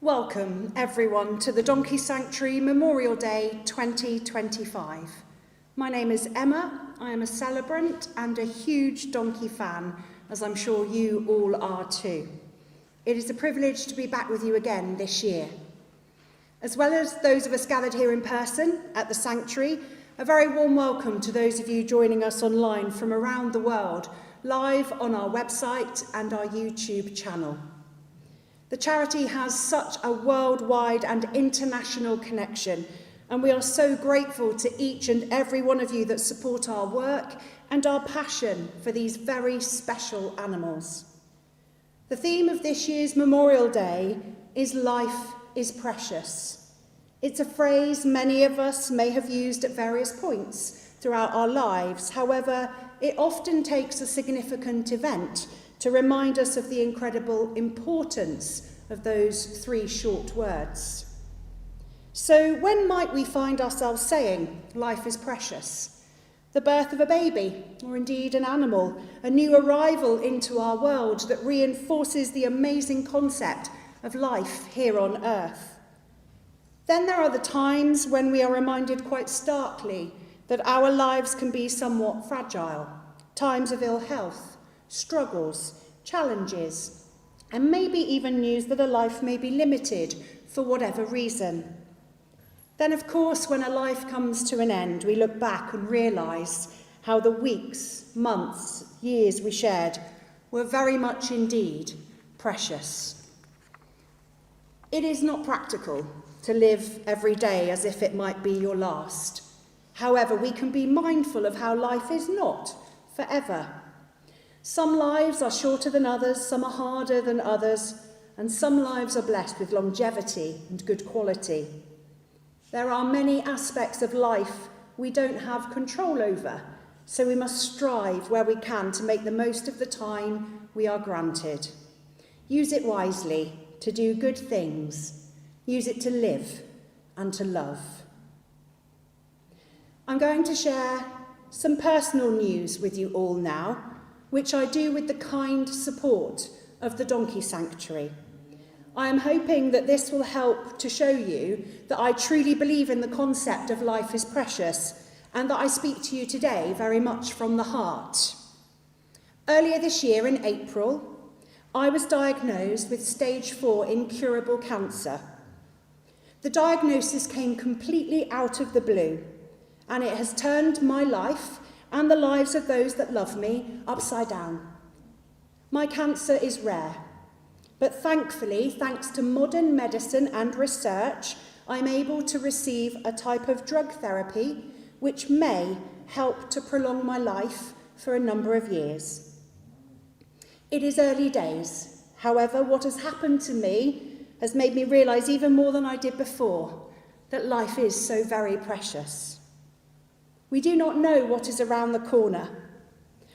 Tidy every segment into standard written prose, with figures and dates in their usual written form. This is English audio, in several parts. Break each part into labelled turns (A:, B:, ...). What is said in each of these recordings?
A: Welcome everyone to the Donkey Sanctuary Memorial Day 2025. My name is Emma, I am a celebrant and a huge donkey fan, as I'm sure you all are too. It is a privilege to be back with you again this year. As well as those of us gathered here in person at the Sanctuary, a very warm welcome to those of you joining us online from around the world, live on our website and our YouTube channel. The charity has such a worldwide and international connection, and we are so grateful to each and every one of you that support our work and our passion for these very special animals. The theme of this year's Memorial Day is "Life is Precious." It's a phrase many of us may have used at various points throughout our lives. However, it often takes a significant event to remind us of the incredible importance of those three short words. So when might we find ourselves saying life is precious? The birth of a baby, or indeed an animal, a new arrival into our world that reinforces the amazing concept of life here on earth. Then there are the times when we are reminded quite starkly that our lives can be somewhat fragile, times of ill health, struggles, challenges, and maybe even news that a life may be limited for whatever reason. Then, of course, when a life comes to an end, we look back and realise how the weeks, months, years we shared were very much indeed precious. It is not practical to live every day as if it might be your last. However, we can be mindful of how life is not forever. Some lives are shorter than others, some are harder than others, and some lives are blessed with longevity and good quality. There are many aspects of life we don't have control over, so we must strive where we can to make the most of the time we are granted. Use it wisely to do good things. Use it to live and to love. I'm going to share some personal news with you all now, which I do with the kind support of the Donkey Sanctuary. I am hoping that this will help to show you that I truly believe in the concept of life is precious and that I speak to you today very much from the heart. Earlier this year in April, I was diagnosed with stage 4 incurable cancer. The diagnosis came completely out of the blue, and it has turned my life and the lives of those that love me upside down. My cancer is rare, but thankfully, thanks to modern medicine and research, I'm able to receive a type of drug therapy which may help to prolong my life for a number of years. It is early days. However, what has happened to me has made me realise even more than I did before that life is so very precious. We do not know what is around the corner.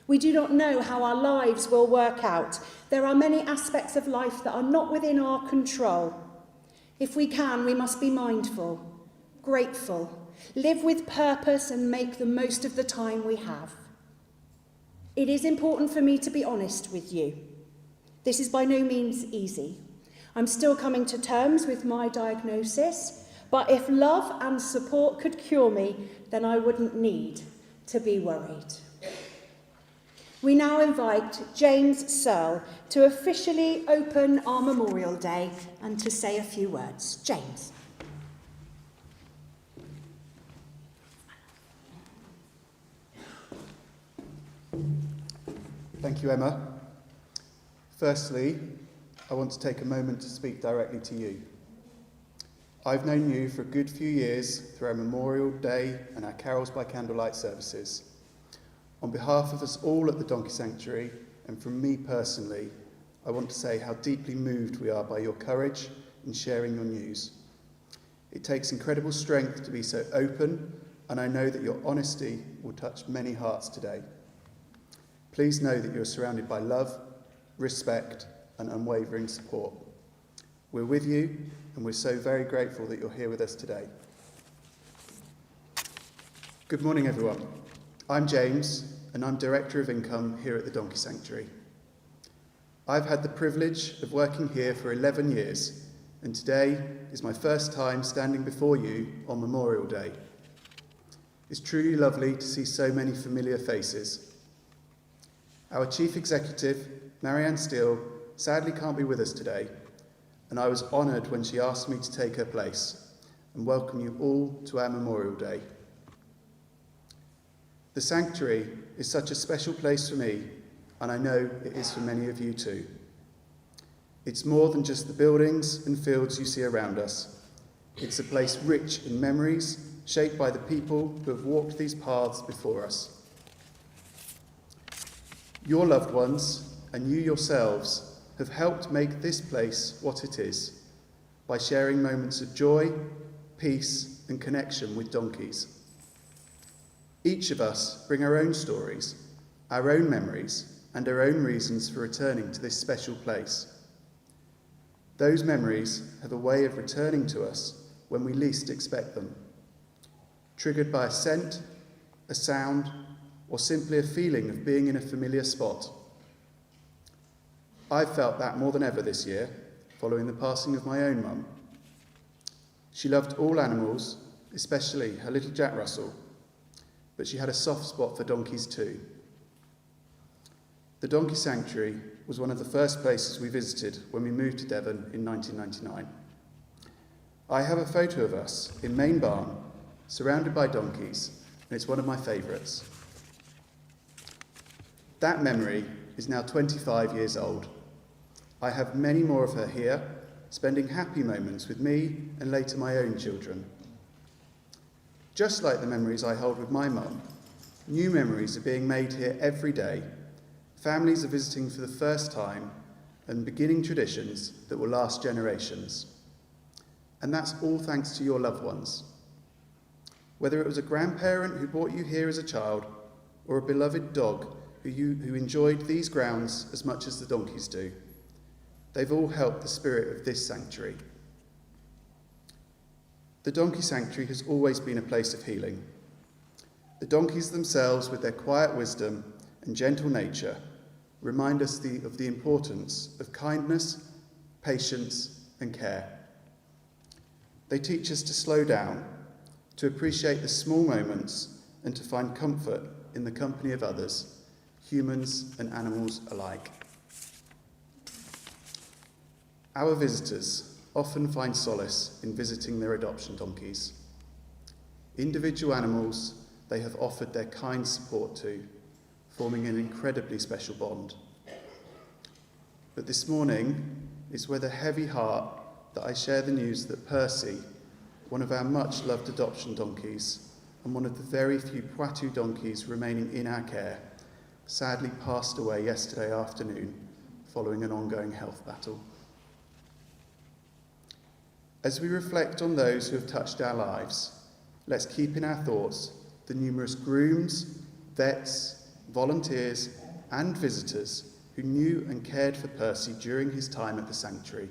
A: We do not know how our lives will work out. There are many aspects of life that are not within our control. If we can, we must be mindful, grateful, live with purpose and make the most of the time we have. It is important for me to be honest with you. This is by no means easy. I'm still coming to terms with my diagnosis, but if love and support could cure me, then I wouldn't need to be worried. We now invite James Searle to officially open our Memorial Day and to say a few words. James.
B: Thank you, Emma. Firstly, I want to take a moment to speak directly to you. I've known you for a good few years through our Memorial Day and our Carols by Candlelight services. On behalf of us all at the Donkey Sanctuary, and from me personally, I want to say how deeply moved we are by your courage in sharing your news. It takes incredible strength to be so open, and I know that your honesty will touch many hearts today. Please know that you are surrounded by love, respect, and unwavering support. We're with you, and we're so very grateful that you're here with us today. Good morning, everyone. I'm James, and I'm Director of Income here at the Donkey Sanctuary. I've had the privilege of working here for 11 years, and today is my first time standing before you on Memorial Day. It's truly lovely to see so many familiar faces. Our Chief Executive, Marianne Steele, sadly can't be with us today, and I was honoured when she asked me to take her place and welcome you all to our Memorial Day. The Sanctuary is such a special place for me, and I know it is for many of you too. It's more than just the buildings and fields you see around us. It's a place rich in memories, shaped by the people who have walked these paths before us. Your loved ones and you yourselves have helped make this place what it is by sharing moments of joy, peace and connection with donkeys. Each of us bring our own stories, our own memories and our own reasons for returning to this special place. Those memories have a way of returning to us when we least expect them, triggered by a scent, a sound, or simply a feeling of being in a familiar spot. I've felt that more than ever this year, following the passing of my own mum. She loved all animals, especially her little Jack Russell, but she had a soft spot for donkeys too. The Donkey Sanctuary was one of the first places we visited when we moved to Devon in 1999. I have a photo of us in Main Barn, surrounded by donkeys, and it's one of my favourites. That memory is now 25 years old. I have many more of her here, spending happy moments with me and later my own children. Just like the memories I hold with my mum, new memories are being made here every day. Families are visiting for the first time and beginning traditions that will last generations. And that's all thanks to your loved ones. Whether it was a grandparent who brought you here as a child or a beloved dog who enjoyed these grounds as much as the donkeys do, they've all helped the spirit of this sanctuary. The Donkey Sanctuary has always been a place of healing. The donkeys themselves, with their quiet wisdom and gentle nature, remind us of the importance of kindness, patience, and care. They teach us to slow down, to appreciate the small moments, and to find comfort in the company of others, humans and animals alike. Our visitors often find solace in visiting their adoption donkeys. Individual animals they have offered their kind support to, forming an incredibly special bond. But this morning, it's with a heavy heart that I share the news that Percy, one of our much-loved adoption donkeys and one of the very few Poitou donkeys remaining in our care, sadly passed away yesterday afternoon following an ongoing health battle. As we reflect on those who have touched our lives, let's keep in our thoughts the numerous grooms, vets, volunteers and visitors who knew and cared for Percy during his time at the sanctuary,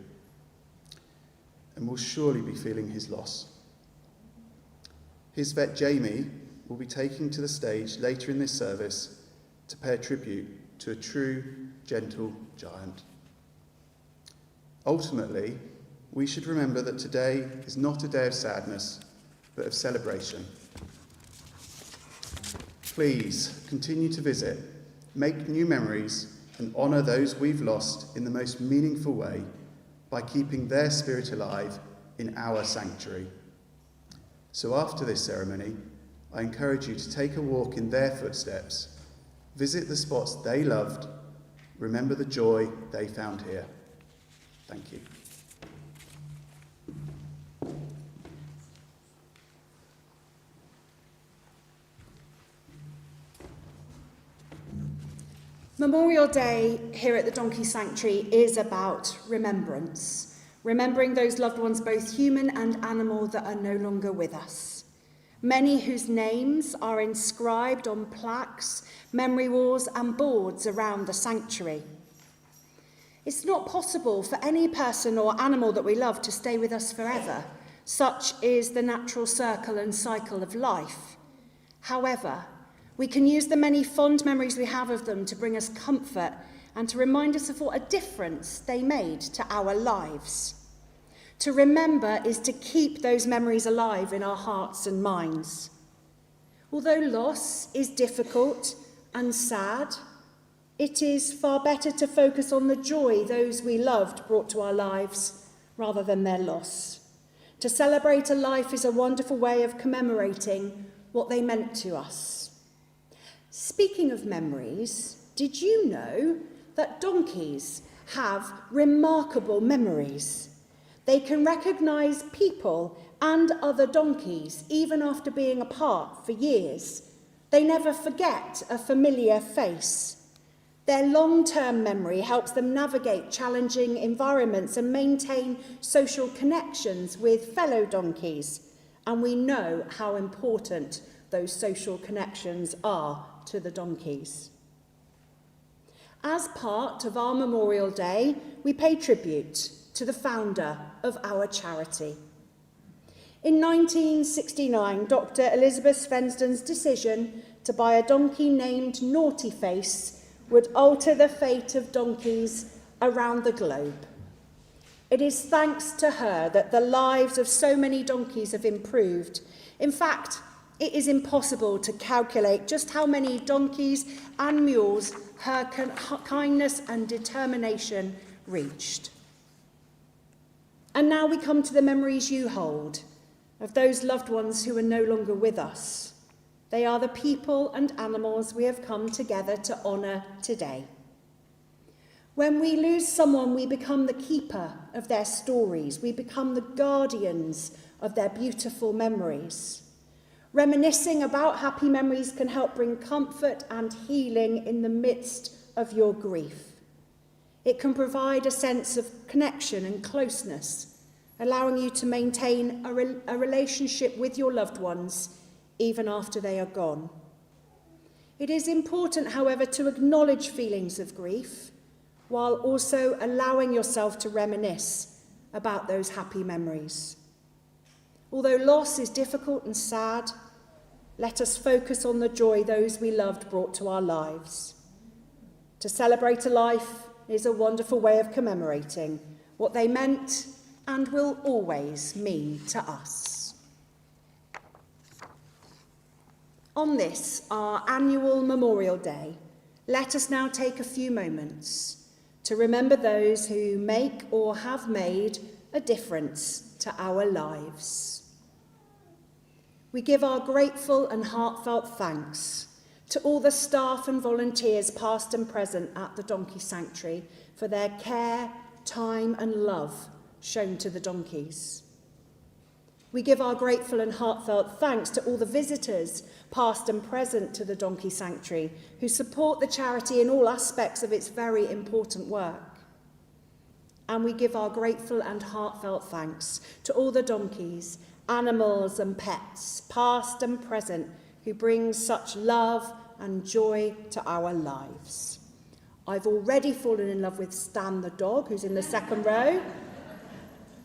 B: and will surely be feeling his loss. His vet Jamie will be taking to the stage later in this service to pay tribute to a true, gentle giant. Ultimately, we should remember that today is not a day of sadness, but of celebration. Please continue to visit, make new memories, and honour those we've lost in the most meaningful way by keeping their spirit alive in our sanctuary. So after this ceremony, I encourage you to take a walk in their footsteps, visit the spots they loved, remember the joy they found here. Thank you.
A: Memorial Day here at the Donkey Sanctuary is about remembrance, remembering those loved ones, both human and animal, that are no longer with us. Many whose names are inscribed on plaques, memory walls and boards around the sanctuary. It's not possible for any person or animal that we love to stay with us forever. Such is the natural circle and cycle of life. However, we can use the many fond memories we have of them to bring us comfort and to remind us of what a difference they made to our lives. To remember is to keep those memories alive in our hearts and minds. Although loss is difficult and sad, it is far better to focus on the joy those we loved brought to our lives rather than their loss. To celebrate a life is a wonderful way of commemorating what they meant to us. Speaking of memories, did you know that donkeys have remarkable memories? They can recognise people and other donkeys even after being apart for years. They never forget a familiar face. Their long-term memory helps them navigate challenging environments and maintain social connections with fellow donkeys. And we know how important those social connections are to the donkeys. As part of our Memorial Day, we pay tribute to the founder of our charity. In 1969, Dr. Elizabeth Svensden's decision to buy a donkey named Naughty Face would alter the fate of donkeys around the globe. It is thanks to her that the lives of so many donkeys have improved. In fact, it is impossible to calculate just how many donkeys and mules her kindness and determination reached. And now we come to the memories you hold of those loved ones who are no longer with us. They are the people and animals we have come together to honour today. When we lose someone, we become the keeper of their stories. We become the guardians of their beautiful memories. Reminiscing about happy memories can help bring comfort and healing in the midst of your grief. It can provide a sense of connection and closeness, allowing you to maintain a relationship with your loved ones even after they are gone. It is important, however, to acknowledge feelings of grief while also allowing yourself to reminisce about those happy memories. Although loss is difficult and sad, let us focus on the joy those we loved brought to our lives. To celebrate a life is a wonderful way of commemorating what they meant and will always mean to us. On this, our annual Memorial Day, let us now take a few moments to remember those who make or have made a difference to our lives. We give our grateful and heartfelt thanks to all the staff and volunteers past and present at the Donkey Sanctuary for their care, time and love shown to the donkeys. We give our grateful and heartfelt thanks to all the visitors, past and present, to the Donkey Sanctuary, who support the charity in all aspects of its very important work. And we give our grateful and heartfelt thanks to all the donkeys, animals and pets, past and present, who bring such love and joy to our lives. I've already fallen in love with Stan the dog, who's in the second row.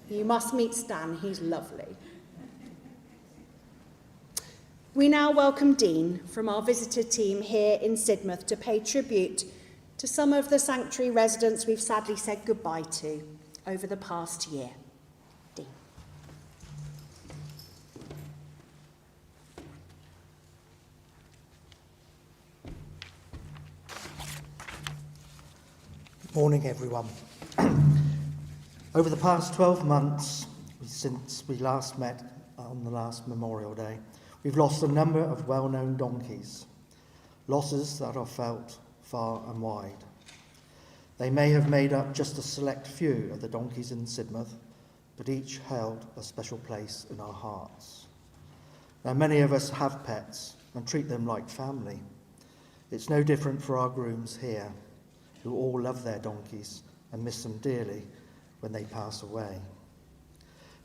A: You must meet Stan, he's lovely. We now welcome Dean from our visitor team here in Sidmouth to pay tribute to some of the sanctuary residents we've sadly said goodbye to over the past year. Dean.
C: Morning, everyone. Over the past 12 months, since we last met on the last Memorial Day, we've lost a number of well-known donkeys, losses that are felt far and wide. They may have made up just a select few of the donkeys in Sidmouth, but each held a special place in our hearts. Now, many of us have pets and treat them like family. It's no different for our grooms here, who all love their donkeys and miss them dearly when they pass away.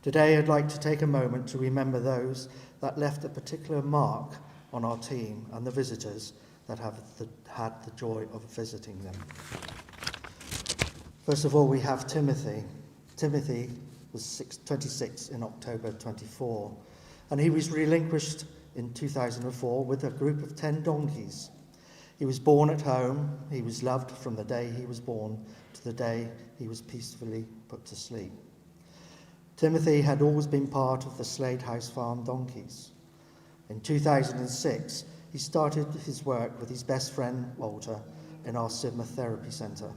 C: Today, I'd like to take a moment to remember those that left a particular mark on our team and the visitors that have had the joy of visiting them. First of all, we have Timothy. Timothy was 26 in October 24, and he was relinquished in 2004 with a group of 10 donkeys. He was born at home. He was loved from the day he was born to the day he was peacefully put to sleep. Timothy had always been part of the Slade House Farm donkeys. In 2006, he started his work with his best friend, Walter, in our Sidmouth Therapy Centre.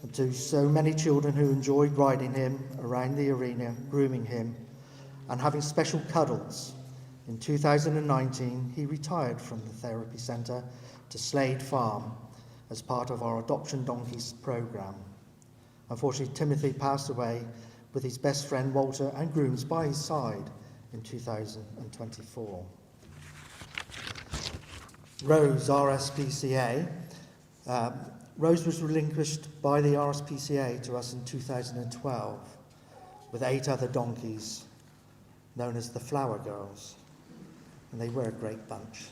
C: And to so many children who enjoyed riding him around the arena, grooming him, and having special cuddles, in 2019, he retired from the therapy centre to Slade Farm as part of our Adoption Donkeys programme. Unfortunately, Timothy passed away with his best friend Walter and grooms by his side in 2024. Rose, RSPCA. Rose was relinquished by the RSPCA to us in 2012 with 8 other donkeys known as the Flower Girls, and they were a great bunch.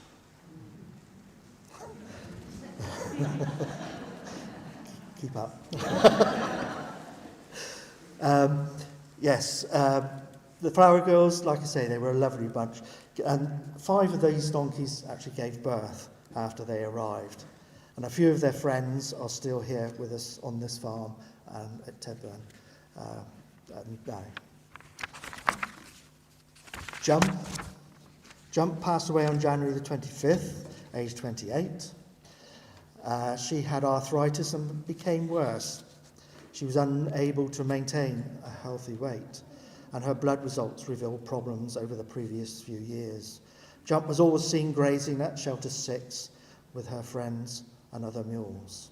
C: Keep up. The Flower Girls, like I say, they were a lovely bunch, and 5 of these donkeys actually gave birth after they arrived, and a few of their friends are still here with us on this farm at Tedburn. Jump passed away on January the 25th, aged 28. She had arthritis and became worse. She was unable to maintain a healthy weight, and her blood results revealed problems over the previous few years. Jump was always seen grazing at Shelter 6 with her friends and other mules.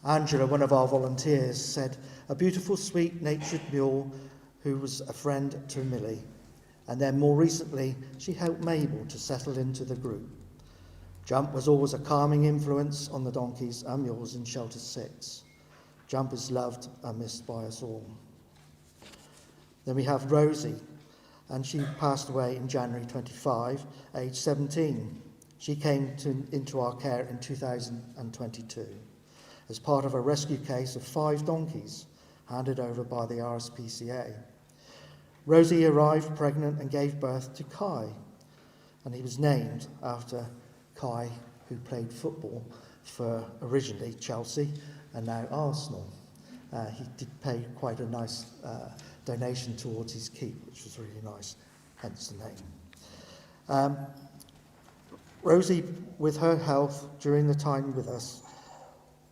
C: Angela, one of our volunteers, said, a beautiful, sweet-natured mule who was a friend to Millie. And then more recently, she helped Mabel to settle into the group. Jump was always a calming influence on the donkeys and mules in Shelter 6. Jump is loved and missed by us all. Then we have Rosie, and she passed away in January 25, aged 17. She came into our care in 2022 as part of a rescue case of 5 donkeys handed over by the RSPCA. Rosie arrived pregnant and gave birth to Kai, and he was named after Kai, who played football for originally Chelsea and now Arsenal. He did pay quite a nice donation towards his keep, which was really nice, hence the name. Rosie, with her health during the time with us,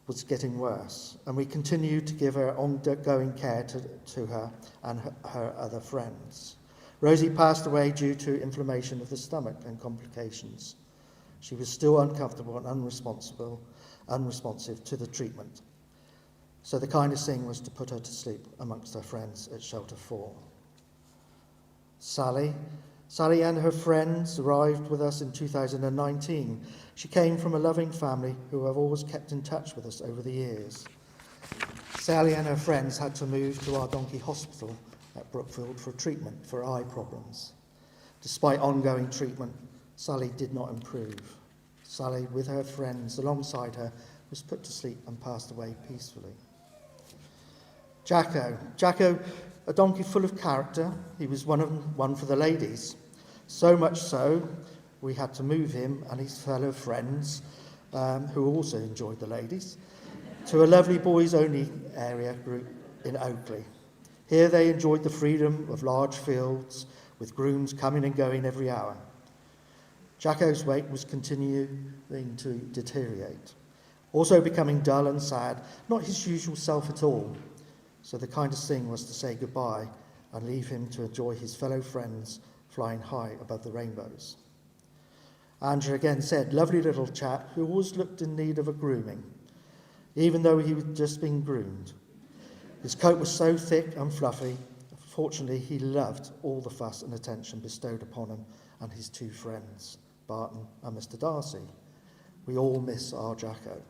C: was getting worse, and we continued to give her ongoing care to her and her other friends. Rosie passed away due to inflammation of the stomach and complications. She was still uncomfortable and unresponsive to the treatment. So the kindest thing was to put her to sleep amongst her friends at Shelter 4. Sally and her friends arrived with us in 2019. She came from a loving family who have always kept in touch with us over the years. Sally and her friends had to move to our donkey hospital at Brookfield for treatment for eye problems. Despite ongoing treatment, Sally did not improve. Sally, with her friends alongside her, was put to sleep and passed away peacefully. Jacko, a donkey full of character. He was one for the ladies. So much so, we had to move him and his fellow friends, who also enjoyed the ladies, to a lovely boys-only area group in Oakley. Here they enjoyed the freedom of large fields, with grooms coming and going every hour. Jacko's weight was continuing to deteriorate, also becoming dull and sad, not his usual self at all. So the kindest thing was to say goodbye and leave him to enjoy his fellow friends flying high above the rainbows. Andrew again said, lovely little chap who always looked in need of a grooming, even though he was just being groomed. His coat was so thick and fluffy. Fortunately, he loved all the fuss and attention bestowed upon him and his 2 friends, Barton and Mr. Darcy. We all miss our Jacko.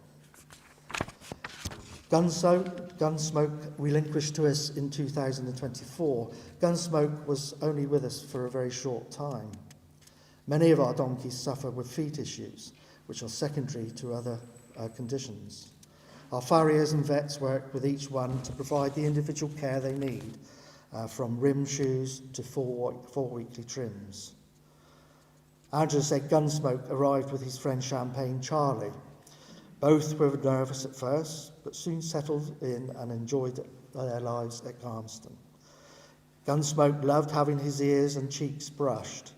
C: Gunsmoke relinquished to us in 2024. Gunsmoke was only with us for a very short time. Many of our donkeys suffer with feet issues, which are secondary to other conditions. Our farriers and vets work with each one to provide the individual care they need, from rim shoes to 4 weekly trims. Angela said Gunsmoke arrived with his friend Champagne Charlie. Both were nervous at first, but soon settled in and enjoyed their lives at Garmston. Gunsmoke loved having his ears and cheeks brushed.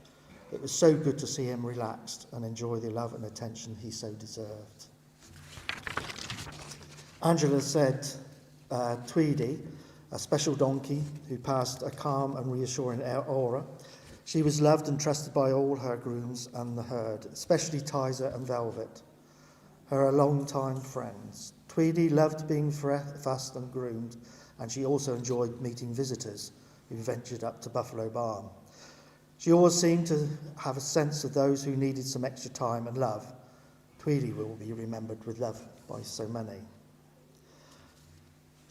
C: It was so good to see him relaxed and enjoy the love and attention he so deserved. Angela said Tweedy, a special donkey who passed a calm and reassuring aura. She was loved and trusted by all her grooms and the herd, especially Tizer and Velvet, her long-time friends. Tweedy loved being fussed and groomed, and she also enjoyed meeting visitors who ventured up to Buffalo Barn. She always seemed to have a sense of those who needed some extra time and love. Tweedy will be remembered with love by so many.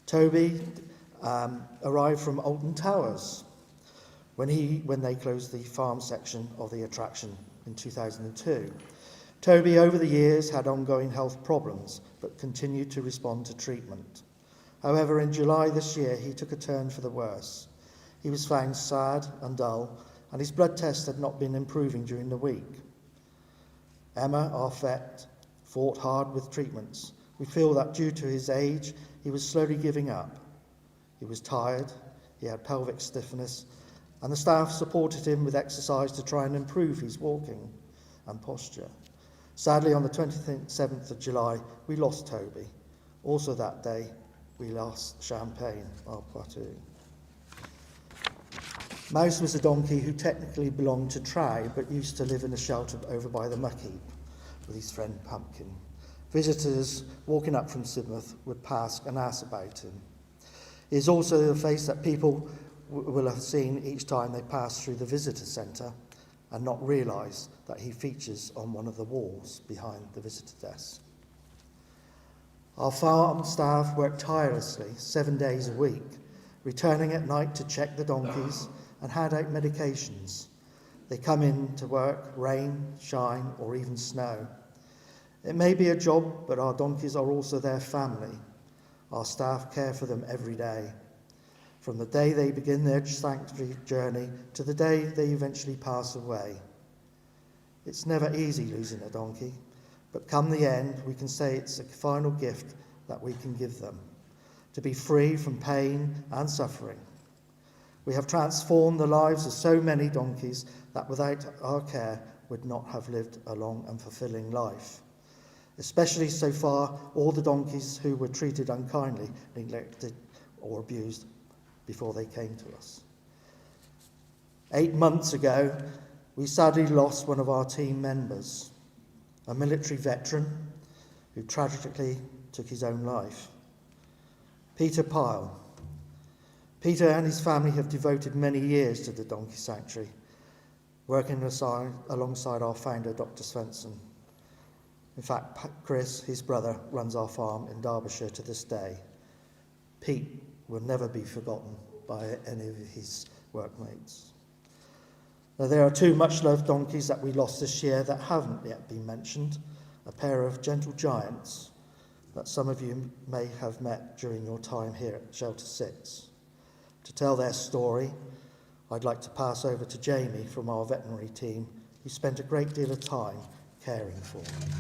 C: Toby arrived from Alton Towers when they closed the farm section of the attraction in 2002. Toby, over the years, had ongoing health problems, but continued to respond to treatment. However, in July this year, he took a turn for the worse. He was found sad and dull, and his blood tests had not been improving during the week. Emma, our vet, fought hard with treatments. We feel that due to his age, he was slowly giving up. He was tired, he had pelvic stiffness, and the staff supported him with exercise to try and improve his walking and posture. Sadly, on the 27th of July, we lost Toby. Also that day, we lost Champagne, our Poitou. Mouse was a donkey who technically belonged to Trow, but used to live in a shelter over by the muck heap with his friend Pumpkin. Visitors walking up from Sidmouth would pass and ask about him. He is also a face that people will have seen each time they pass through the visitor centre and not realise that he features on one of the walls behind the visitor desk. Our farm staff work tirelessly 7 days a week, returning at night to check the donkeys and hand out medications. They come in to work, rain, shine, or even snow. It may be a job, but our donkeys are also their family. Our staff care for them every day, from the day they begin their sanctuary journey to the day they eventually pass away. It's never easy losing a donkey, but come the end, we can say it's a final gift that we can give them, to be free from pain and suffering. We have transformed the lives of so many donkeys that without our care would not have lived a long and fulfilling life. Especially so far, all the donkeys who were treated unkindly, neglected or abused before they came to us. 8 months ago, we sadly lost one of our team members, a military veteran who tragically took his own life. Peter Pyle. Peter and his family have devoted many years to the Donkey Sanctuary, working alongside our founder, Dr. Svensson. In fact, Chris, his brother, runs our farm in Derbyshire to this day. Pete will never be forgotten by any of his workmates. Now, there are 2 much-loved donkeys that we lost this year that haven't yet been mentioned, a pair of gentle giants that some of you may have met during your time here at Shelter 6. To tell their story, I'd like to pass over to Jamie from our veterinary team, who spent a great deal of time caring for them.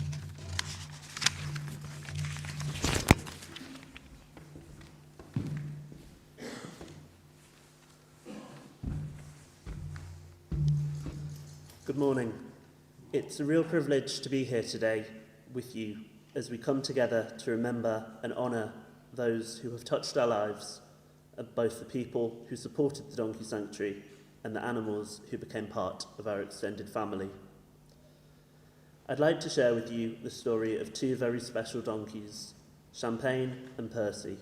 D: Good morning. It's a real privilege to be here today with you as we come together to remember and honour those who have touched our lives, both the people who supported the Donkey Sanctuary and the animals who became part of our extended family. I'd like to share with you the story of 2 very special donkeys, Champagne and Percy.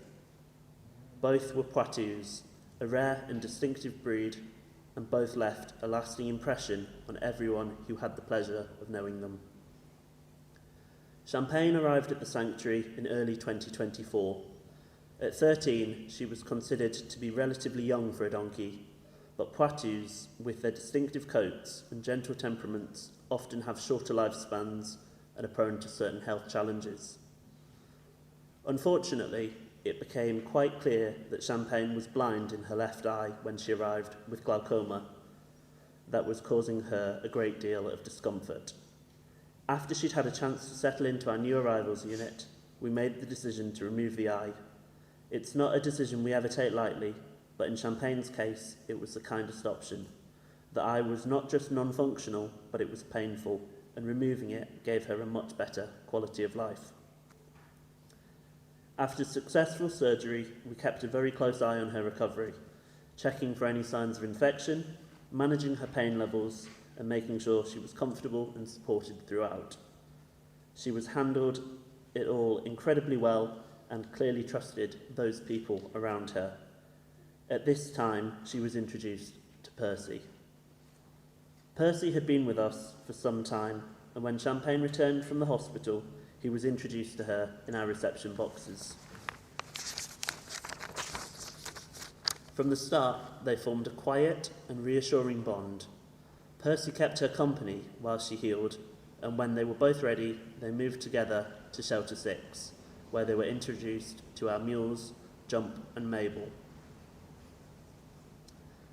D: Both were Poitous, a rare and distinctive breed, and both left a lasting impression on everyone who had the pleasure of knowing them. Champagne arrived at the sanctuary in early 2024. At 13, she was considered to be relatively young for a donkey, but Poitous, with their distinctive coats and gentle temperaments, often have shorter lifespans and are prone to certain health challenges. Unfortunately, it became quite clear that Champagne was blind in her left eye when she arrived with glaucoma. That was causing her a great deal of discomfort. After she'd had a chance to settle into our new arrivals unit, we made the decision to remove the eye. It's not a decision we ever take lightly, but in Champagne's case, it was the kindest option. The eye was not just non-functional, but it was painful, and removing it gave her a much better quality of life. After successful surgery, we kept a very close eye on her recovery, checking for any signs of infection, managing her pain levels, and making sure she was comfortable and supported throughout. She was handled it all incredibly well and clearly trusted those people around her. At this time, she was introduced to Percy. Percy had been with us for some time, and when Champagne returned from the hospital, he was introduced to her in our reception boxes. From the start, they formed a quiet and reassuring bond. Percy kept her company while she healed, and when they were both ready, they moved together to Shelter 6, where they were introduced to our mules, Jump and Mabel.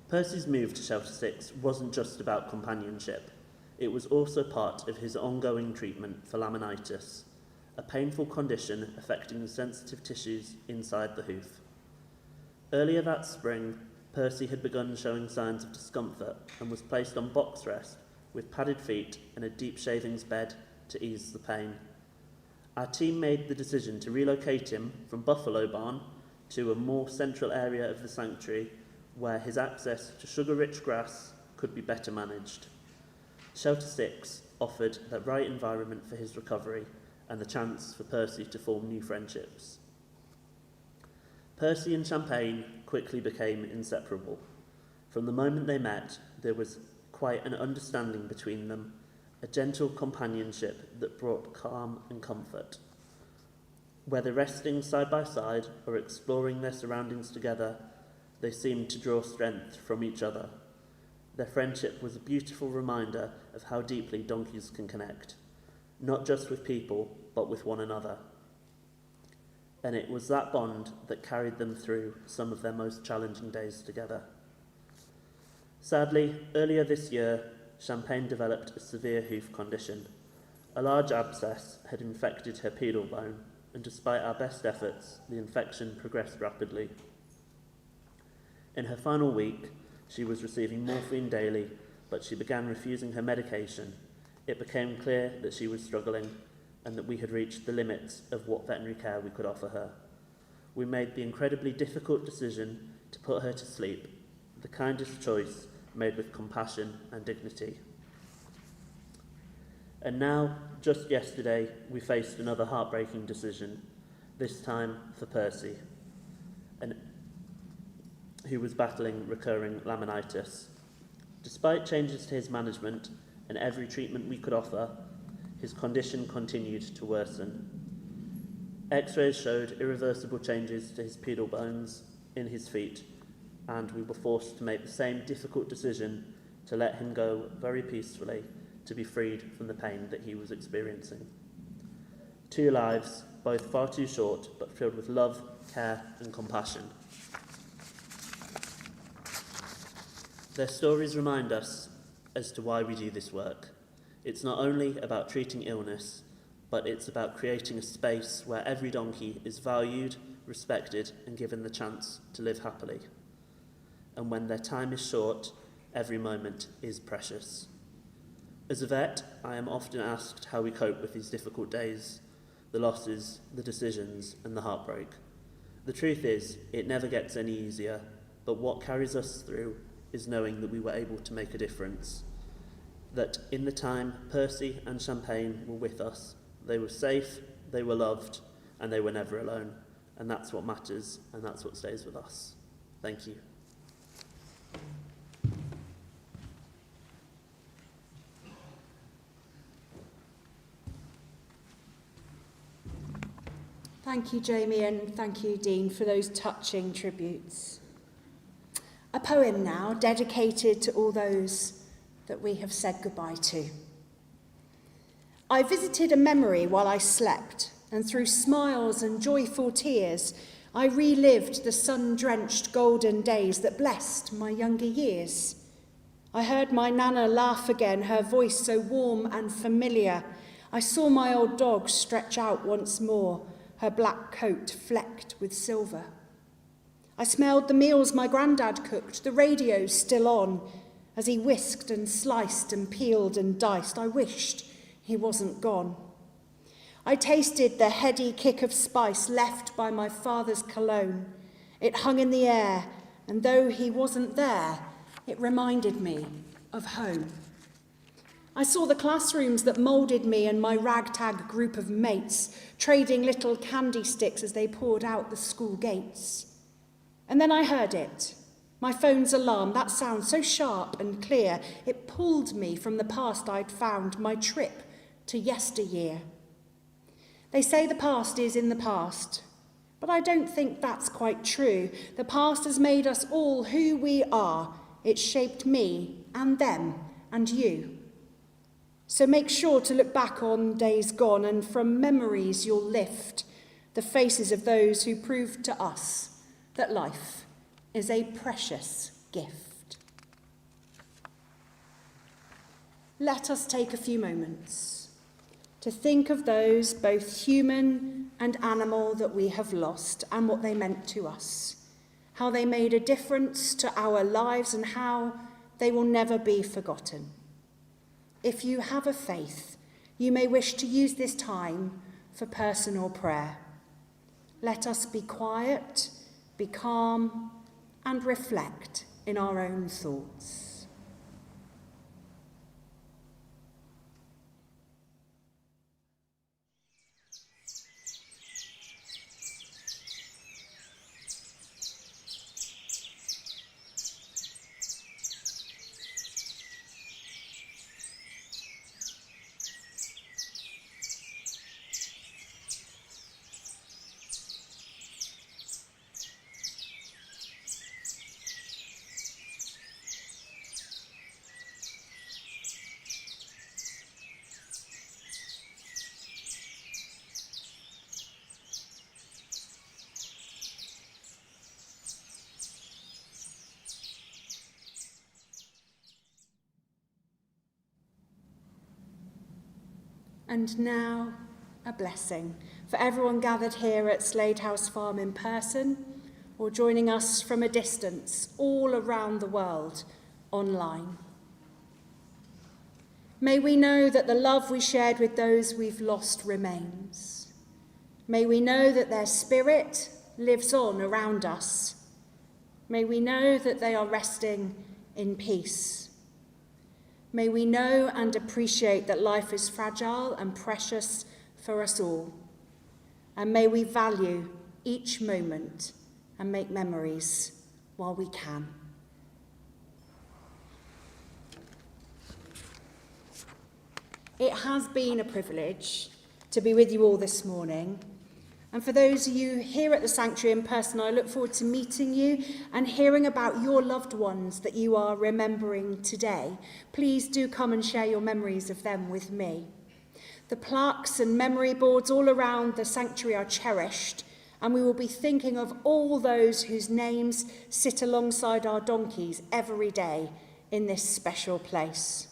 D: Percy's move to Shelter 6 wasn't just about companionship. It was also part of his ongoing treatment for laminitis, a painful condition affecting the sensitive tissues inside the hoof. Earlier that spring, Percy had begun showing signs of discomfort and was placed on box rest with padded feet and a deep shavings bed to ease the pain. Our team made the decision to relocate him from Buffalo Barn to a more central area of the sanctuary where his access to sugar-rich grass could be better managed. Shelter 6 offered the right environment for his recovery and the chance for Percy to form new friendships. Percy and Champagne quickly became inseparable. From the moment they met, there was quite an understanding between them, a gentle companionship that brought calm and comfort. Whether resting side by side or exploring their surroundings together, they seemed to draw strength from each other. Their friendship was a beautiful reminder of how deeply donkeys can connect, not just with people, but with one another. And it was that bond that carried them through some of their most challenging days together. Sadly, earlier this year, Champagne developed a severe hoof condition. A large abscess had infected her pedal bone, and despite our best efforts, the infection progressed rapidly. In her final week, she was receiving morphine daily, but she began refusing her medication. It became clear that she was struggling and that we had reached the limits of what veterinary care we could offer her. We made the incredibly difficult decision to put her to sleep, the kindest choice made with compassion and dignity. And now, just yesterday, we faced another heartbreaking decision, this time for Percy, who was battling recurring laminitis. Despite changes to his management and every treatment we could offer, his condition continued to worsen. X-rays showed irreversible changes to his pedal bones in his feet, and we were forced to make the same difficult decision to let him go very peacefully to be freed from the pain that he was experiencing. 2 lives, both far too short, but filled with love, care, and compassion. Their stories remind us as to why we do this work. It's not only about treating illness, but it's about creating a space where every donkey is valued, respected, and given the chance to live happily. And when their time is short, every moment is precious. As a vet, I am often asked how we cope with these difficult days, the losses, the decisions, and the heartbreak. The truth is, it never gets any easier, but what carries us through is knowing that we were able to make a difference. That in the time Percy and Champagne were with us, they were safe, they were loved, and they were never alone. And that's what matters, and that's what stays with us. Thank you.
A: Thank you, Jamie, and thank you, Dean, for those touching tributes. A poem now dedicated to all those that we have said goodbye to. I visited a memory while I slept, and through smiles and joyful tears, I relived the sun-drenched golden days that blessed my younger years. I heard my Nana laugh again, her voice so warm and familiar. I saw my old dog stretch out once more, her black coat flecked with silver. I smelled the meals my granddad cooked, the radio still on, as he whisked and sliced and peeled and diced. I wished he wasn't gone. I tasted the heady kick of spice left by my father's cologne. It hung in the air, and though he wasn't there, it reminded me of home. I saw the classrooms that moulded me and my ragtag group of mates, trading little candy sticks as they poured out the school gates. And then I heard it, my phone's alarm, that sound so sharp and clear, it pulled me from the past I'd found, my trip to yesteryear. They say the past is in the past, but I don't think that's quite true. The past has made us all who we are. It shaped me and them and you. So make sure to look back on days gone, and from memories you'll lift the faces of those who proved to us that life is a precious gift. Let us take a few moments to think of those, both human and animal, that we have lost and what they meant to us, how they made a difference to our lives and how they will never be forgotten. If you have a faith, you may wish to use this time for personal prayer. Let us be quiet, be calm, and reflect in our own thoughts. And now, a blessing for everyone gathered here at Slade House Farm in person or joining us from a distance all around the world online. May we know that the love we shared with those we've lost remains. May we know that their spirit lives on around us. May we know that they are resting in peace. May we know and appreciate that life is fragile and precious for us all. And may we value each moment and make memories while we can. It has been a privilege to be with you all this morning. And for those of you here at the sanctuary in person, I look forward to meeting you and hearing about your loved ones that you are remembering today. Please do come and share your memories of them with me. The plaques and memory boards all around the sanctuary are cherished, and we will be thinking of all those whose names sit alongside our donkeys every day in this special place.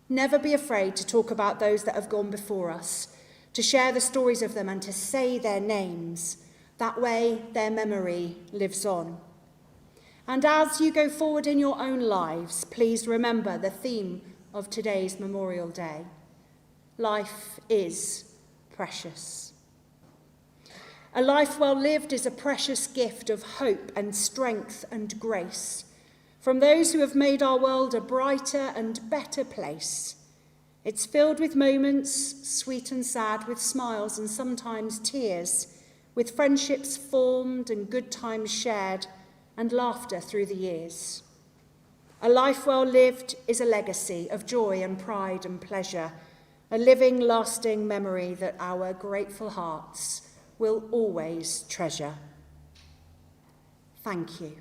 A: Never be afraid to talk about those that have gone before us, to share the stories of them and to say their names. That way, their memory lives on. And as you go forward in your own lives, please remember the theme of today's Memorial Day. Life is precious. A life well lived is a precious gift of hope and strength and grace from those who have made our world a brighter and better place. It's filled with moments, sweet and sad, with smiles and sometimes tears, with friendships formed and good times shared, and laughter through the years. A life well lived is a legacy of joy and pride and pleasure, a living, lasting memory that our grateful hearts will always treasure. Thank you.